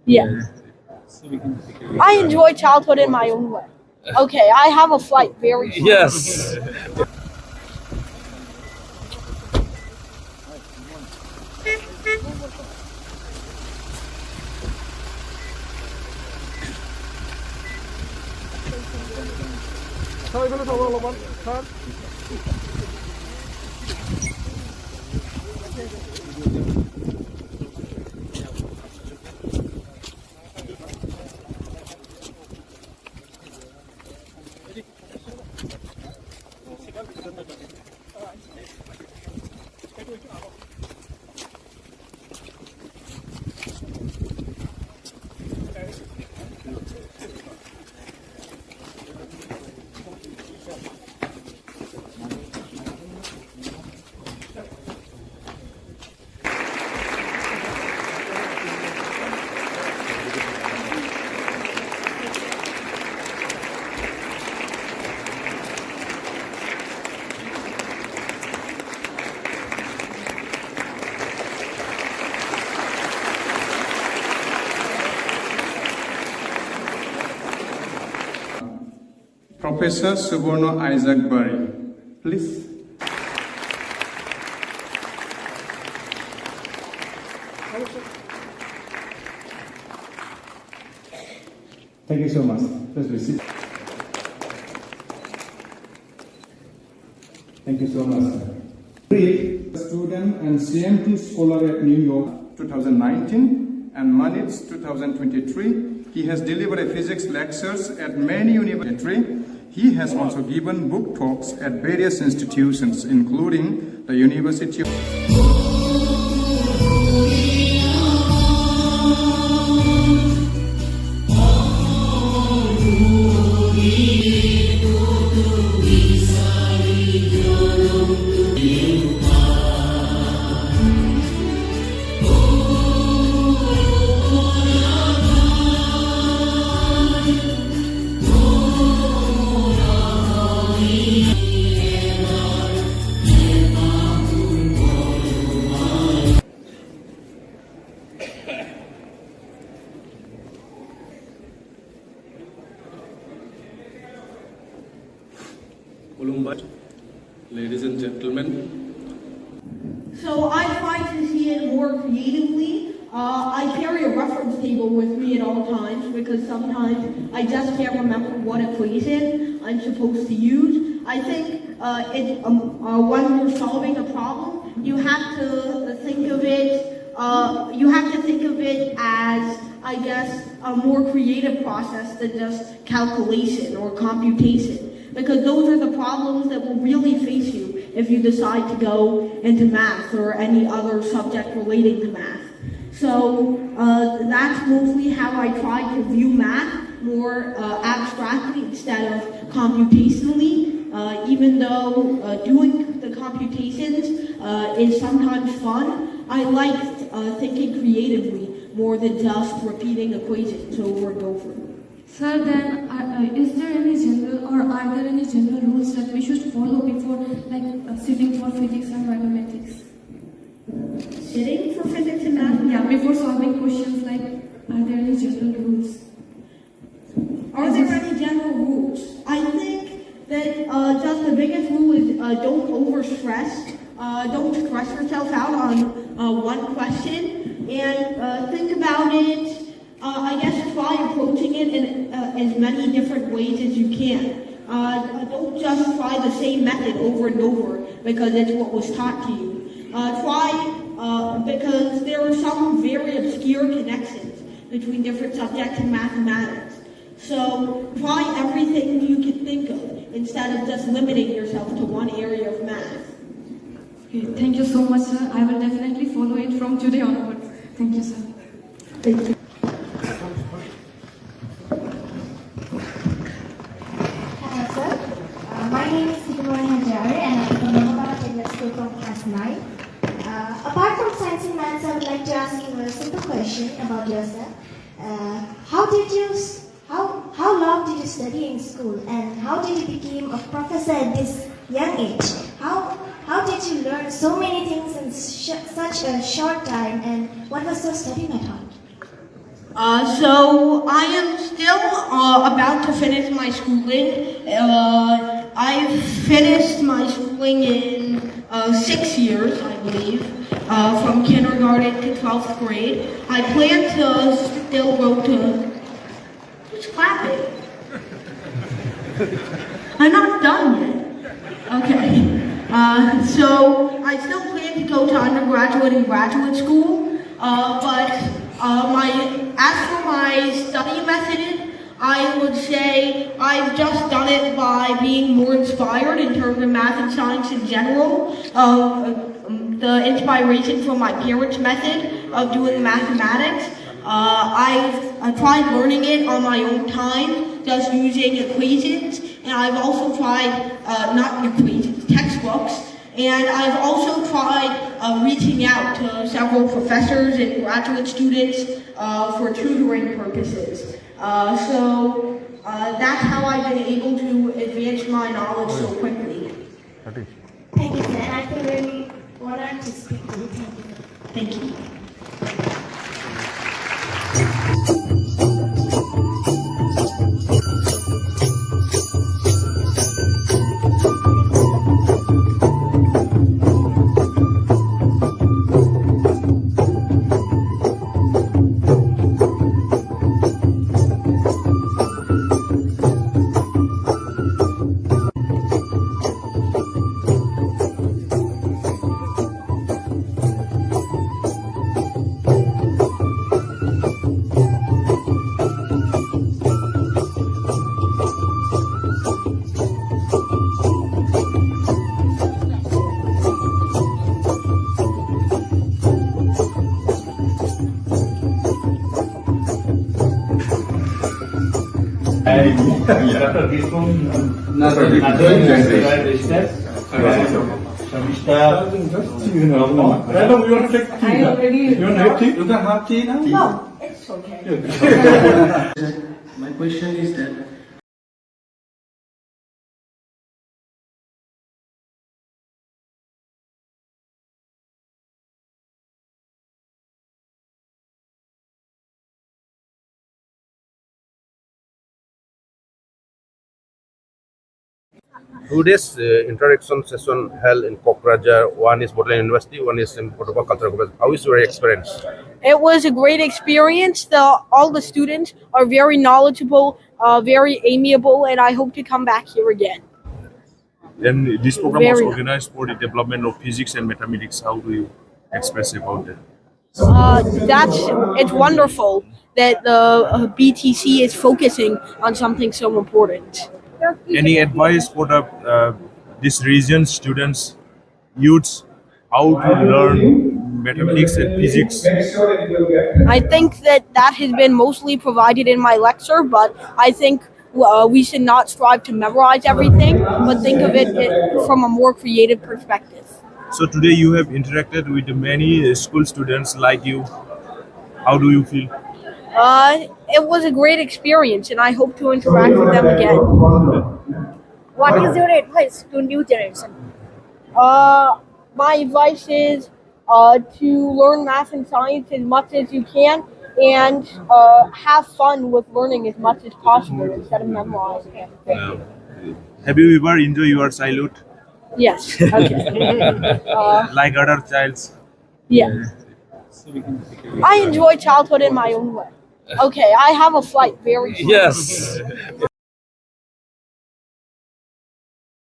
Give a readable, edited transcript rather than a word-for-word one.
Yeah. I enjoy childhood in my own way. Okay, I have a flight very soon. Yes. Professor Soborno Isaac Bari, please. Thank you so much. Please be seated. Thank you so much, sir. Reed, student and CMT scholar at New York 2019 and Manitz 2023. He has delivered physics lectures at many universities. He has also given book talks at various institutions, including the University of Ladies and gentlemen. So I try to see it more creatively. I carry a reference table with me at all times because sometimes I just can't remember what equation I'm supposed to use. I think when you're solving a problem, you have to think of it. As, I guess, a more creative process than just calculation or computation. Because those are the problems that will really face you if you decide to go into math or any other subject relating to math. So that's mostly how I try to view math, more abstractly instead of computationally. Even though doing the computations is sometimes fun, I like thinking creatively more than just repeating equations over and over. Sir, then is there any general or are there any general rules that we should follow before sitting for physics and mathematics? Sitting for physics and math? Yeah, before solving questions, are there any general rules? Are there any general rules? I think that just the biggest rule is don't overstress. Don't stress yourself out on one question and think about it. I guess try approaching it in as many different ways as you can. Don't just try the same method over and over because it's what was taught to you. Because there are some very obscure connections between different subjects in mathematics. So try everything you can think of instead of just limiting yourself to one area of math. Okay, thank you so much, sir. I will definitely follow it from today onwards. Thank you, sir. Thank you. My name is and I'm from Bodoland School from class 9. Apart from science and maths, I would like to ask you a simple question about yourself. How long did you study in school, and how did you become a professor at this young age? How did you learn so many things in such a short time, and what was your study method? So I am still about to finish my schooling. I finished my schooling in 6 years, I believe, from kindergarten to 12th grade. I plan to still go to... Who's clapping? I'm not done yet. Okay. So I still plan to go to undergraduate and graduate school, as for my study method, I would say I've just done it by being more inspired in terms of math and science in general. The inspiration from my parents' method of doing mathematics. I've tried learning it on my own time, just using equations, and I've also tried, not equations, textbooks. And I've also tried reaching out to several professors and graduate students for tutoring purposes. So that's how I've been able to advance my knowledge so quickly. Thank you, sir. And I feel really honored to speak with you. Thank you. Thank you. After this one, another Madam, you want to take tea? You want to have tea? You can have tea now? No, it's okay. My question is that today's interaction session held in Kokrajhar. One is Bodoland University, one is in Protocol Cultural College. How is your experience? It was a great experience. All the students are very knowledgeable, very amiable, and I hope to come back here again. Then this program was Very. organized for the development of physics and mathematics. How do you express about that? It's wonderful that the BTC is focusing on something so important. Any advice for the this region students, youths, how to learn mathematics and physics? I think that has been mostly provided in my lecture, but I think we should not strive to memorize everything, but think of it from a more creative perspective. So today you have interacted with many school students like you. How do you feel? It was a great experience, and I hope to interact with them again. What is your advice to new generation? My advice is to learn math and science as much as you can, and have fun with learning as much as possible instead of memorizing it. Have you ever enjoyed your childhood Yes. Okay. like other childs? Yeah. I enjoy childhood in my own way. Okay, I have a flight very soon. Yes.